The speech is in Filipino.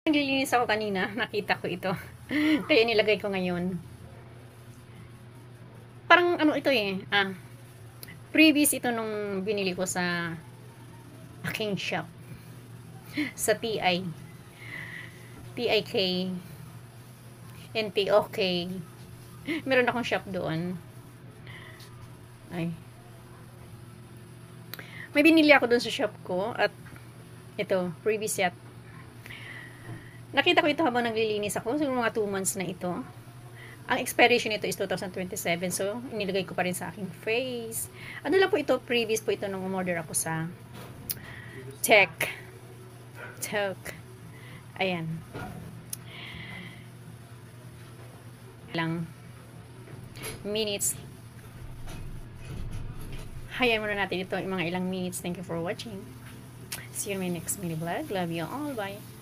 Naglilinis ako kanina, nakita ko ito. Kaya nilagay ko ngayon. Parang ano ito eh, previous ito nung binili ko sa aking shop. Sa TIK, NTOK. Meron akong shop doon. Ay. May binili ako doon sa shop ko at ito, previous yet. Nakita ko ito habang naglilinis ako. Siguro mga 2 months na ito. Ang expiration nito is 2027. So, inilagay ko pa rin sa aking face. Ano lang po ito, previous po ito nung umorder ako sa Tech. Ayan. Lang minutes. Hayaan muna natin ito yung mga ilang minutes. Thank you for watching. See you in my next mini vlog. Love you all. Bye.